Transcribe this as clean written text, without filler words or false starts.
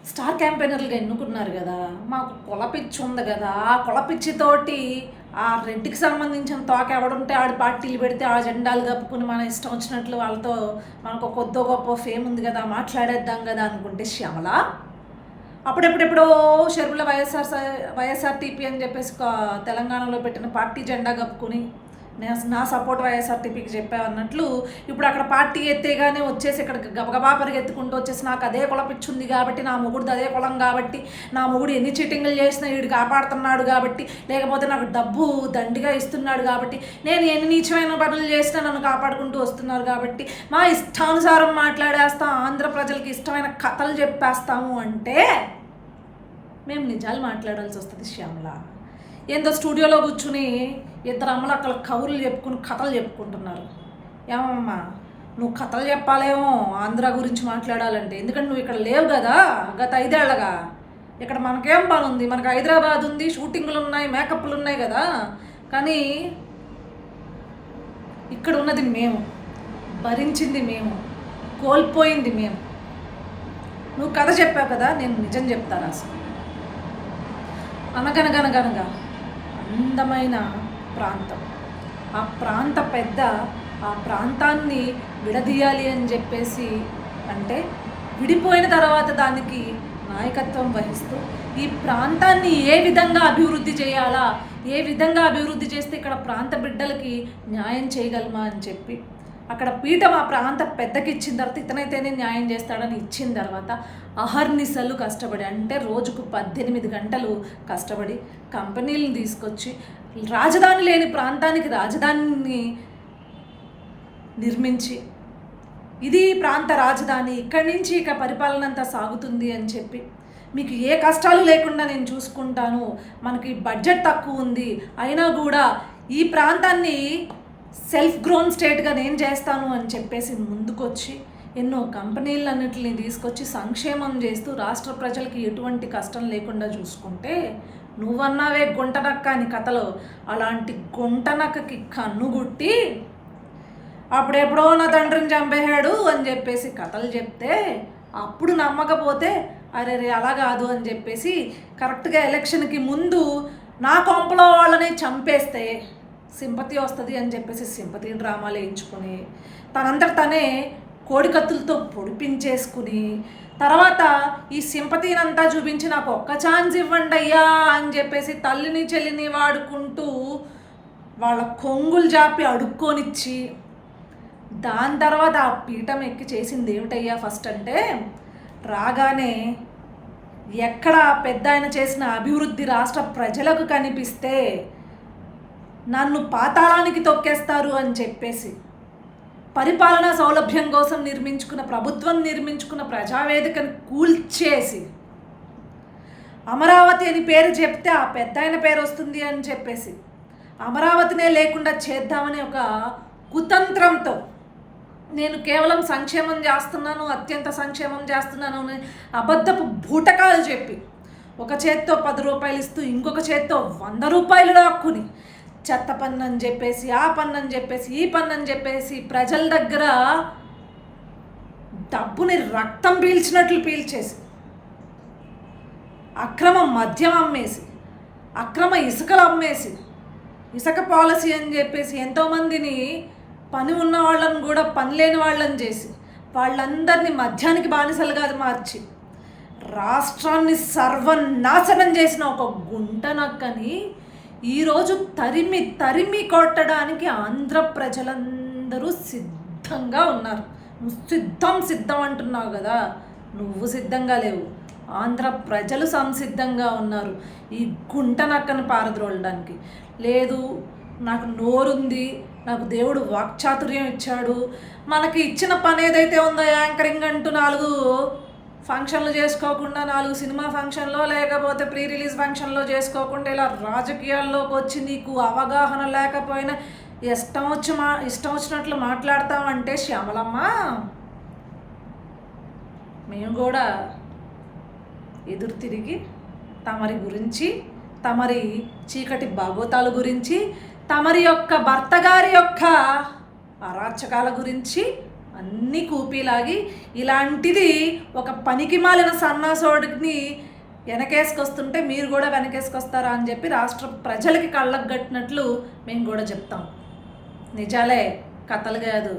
Star క్యాంపెయినర్లుగా ఎన్నుకున్నారు కదా, మాకు కులపిచ్చి ఉంది కదా, ఆ కులపిచ్చితోటి ఆ రెడ్డికి సంబంధించిన తోక ఎవడుంటే ఆడి పార్టీలు పెడితే ఆ జెండాలు కప్పుకుని మన ఇష్టం వచ్చినట్లు వాళ్ళతో మనకు కొద్దో గొప్ప ఫేమ్ ఉంది కదా, మాట్లాడేద్దాం కదా అనుకుంటే శ్యామల అప్పుడెప్పుడెప్పుడో షర్మిల వైఎస్ఆర్టీపీ అని చెప్పేసి తెలంగాణలో పెట్టిన పార్టీ జెండా కప్పుకుని నా సపోర్ట్ వైఎస్ఆర్టీపీకి చెప్పావన్నట్లు ఇప్పుడు అక్కడ పార్టీ ఎత్తేగానే వచ్చేసి ఇక్కడ గబగబా పరిగెత్తుకుంటూ వచ్చేసి నాకు అదే కులపిచ్చుంది కాబట్టి, నా మొగుడిది అదే కులం కాబట్టి, నా మొగుడు ఎన్ని చీటింగ్లు చేసినా వీడు కాపాడుతున్నాడు కాబట్టి, లేకపోతే నాకు డబ్బు దండిగా ఇస్తున్నాడు కాబట్టి, నేను ఎన్ని నీచమైన పనులు చేసినా నన్ను కాపాడుకుంటూ వస్తున్నారు కాబట్టి మా ఇష్టానుసారం మాట్లాడేస్తాం, ఆంధ్ర ప్రజలకి ఇష్టమైన కథలు చెప్పేస్తాము అంటే మేము నిజాలు మాట్లాడాల్సి వస్తుంది శ్యామల. ఏందో స్టూడియోలో కూర్చుని ఇద్దరు అమ్మలు అక్కడ కబుర్లు చెప్పుకుని కథలు చెప్పుకుంటున్నారు. ఏమమ్మా నువ్వు కథలు చెప్పాలేమో ఆంధ్ర గురించి మాట్లాడాలంటే, ఎందుకంటే నువ్వు ఇక్కడ లేవు కదా గత 5 ఏళ్ళగా. ఇక్కడ మనకేం పని ఉంది, మనకు హైదరాబాద్ ఉంది, షూటింగ్లు ఉన్నాయి, మేకప్లు ఉన్నాయి కదా. కానీ ఇక్కడ ఉన్నది మేము, భరించింది మేము, కోల్పోయింది మేము. నువ్వు కథ చెప్పావు కదా, నేను నిజం చెప్తాను. అసలు అనగనగనగనగా అందమైన ప్రాంతం, ఆ ప్రాంత పెద్ద ఆ ప్రాంతాన్ని విడదీయాలి అని చెప్పేసి అంటే విడిపోయిన తర్వాత దానికి నాయకత్వం వహిస్తూ ఈ ప్రాంతాన్ని ఏ విధంగా అభివృద్ధి చేయాలా, ఏ విధంగా అభివృద్ధి చేస్తే ఇక్కడ ప్రాంత బిడ్డలకి న్యాయం చేయగలమా అని చెప్పి అక్కడ పీఠం ఆ ప్రాంత పెద్దకి ఇచ్చిన తర్వాత ఇతనైతేనే న్యాయం చేస్తాడని ఇచ్చిన తర్వాత అహర్నిశలు కష్టపడి, అంటే రోజుకు 18 గంటలు కష్టపడి కంపెనీలను తీసుకొచ్చి రాజధాని లేని ప్రాంతానికి రాజధానిని నిర్మించి ఇది ప్రాంత రాజధాని, ఇక్కడి నుంచి ఇక పరిపాలన అంతా సాగుతుంది అని చెప్పి మీకు ఏ కష్టాలు లేకుండా నేను చూసుకుంటాను, మనకి బడ్జెట్ తక్కువ ఉంది అయినా కూడా ఈ ప్రాంతాన్ని సెల్ఫ్ గ్రోన్ స్టేట్గా నేను చేస్తాను అని చెప్పేసి ముందుకొచ్చి ఎన్నో కంపెనీలన్నింటినీ తీసుకొచ్చి సంక్షేమం చేస్తూ రాష్ట్ర ప్రజలకి ఎటువంటి కష్టం లేకుండా చూసుకుంటే, నువ్వన్నావే గుంటనక్క అని కథలో, అలాంటి గుంటనక్కకి కన్నుగుట్టి అప్పుడెప్పుడో నా తండ్రిని చంపేశాడు అని చెప్పేసి కథలు చెప్తే అప్పుడు నమ్మకపోతే అరే రే అలా కాదు అని చెప్పేసి కరెక్ట్గా ఎలక్షన్కి ముందు నా కొంపలో వాళ్ళని చంపేస్తే సింపతి వస్తుంది అని చెప్పేసి సింపతి డ్రామాలు వేయించుకొని తనంతట తనే కోడికత్తులతో పొడిపించేసుకుని తర్వాత ఈ సింపతినంతా చూపించి నాకు ఒక్క ఛాన్స్ ఇవ్వండి అయ్యా అని చెప్పేసి తల్లిని చెల్లిని వాడుకుంటూ వాళ్ళ కొంగులు జాపి అడుక్కొనిచ్చి దాని తర్వాత ఆ పీఠం ఎక్కి చేసింది ఏమిటయ్యా ఫస్ట్ అంటే, రాగానే ఎక్కడ పెద్ద ఆయన చేసిన అభివృద్ధి రాష్ట్ర ప్రజలకు కనిపిస్తే నన్ను పాతాళానికి తొక్కేస్తారు అని చెప్పేసి పరిపాలనా సౌలభ్యం కోసం ప్రభుత్వం నిర్మించుకున్న ప్రజావేదికను కూల్చేసి అమరావతి అని పేరు చెప్తే ఆ పెద్ద ఆయన పేరు వస్తుంది అని చెప్పేసి అమరావతినే లేకుండా చేద్దామనే ఒక కుతంత్రంతో నేను కేవలం సంక్షేమం చేస్తున్నాను, అత్యంత సంక్షేమం చేస్తున్నాను అని అబద్ధపు బూటకాలు చెప్పి ఒక చేత్తో 10 రూపాయలు ఇస్తూ ఇంకొక చేత్తో 100 రూపాయలు లాక్కుని చెత్త పన్ను అని చెప్పేసి ఆ పన్ను అని చెప్పేసి ఈ పన్ను అని చెప్పేసి ప్రజల దగ్గర డబ్బుని రక్తం పీల్చినట్లు పీల్చేసి అక్రమ మద్యం అమ్మేసి అక్రమ ఇసుకలు అమ్మేసి ఇసుక పాలసీ అని చెప్పేసి ఎంతోమందిని పని ఉన్న వాళ్ళని కూడా పని లేని వాళ్ళని చేసి వాళ్ళందరినీ మద్యానికి బానిసలుగా మార్చి రాష్ట్రాన్ని సర్వనాశనం చేసిన ఒక గుంటనక్కని ఈరోజు తరిమి కొట్టడానికి ఆంధ్ర ప్రజలందరూ సిద్ధంగా ఉన్నారు. నువ్వు సిద్ధం అంటున్నావు కదా, నువ్వు సిద్ధంగా లేవు, ఆంధ్ర ప్రజలు సంసిద్ధంగా ఉన్నారు ఈ గుంటనక్కను పారద్రోలడానికి. లేదు నాకు నోరుంది, నాకు దేవుడు వాక్చాతుర్యం ఇచ్చాడు, మనకి ఇచ్చిన పని ఏదైతే ఉందో యాంకరింగ్ అంటూ 4 ఫంక్షన్లు చేసుకోకుండా 4 సినిమా ఫంక్షన్లో లేకపోతే ప్రీ రిలీజ్ ఫంక్షన్లో చేసుకోకుండా ఇలా రాజకీయాల్లోకి వచ్చి నీకు అవగాహన లేకపోయినా ఇష్టం వచ్చినట్లు మాట్లాడతామంటే శ్యామలమ్మ, మేము కూడా ఎదురు తిరిగి తమరి గురించి, తమరి చీకటి భాగోతాల గురించి, తమరి యొక్క భర్త గారి యొక్క అరాచకాల గురించి అన్నీ కూపీలాగి ఇలాంటిది ఒక పనికి మాలిన సన్నాసోడిని వెనకేసుకొస్తుంటే మీరు కూడా వెనకేసుకొస్తారా అని చెప్పి రాష్ట్ర ప్రజలకి కళ్ళకు కట్టినట్లు మేము కూడా చెప్తాం. నిజాలే, కథలు కాదు.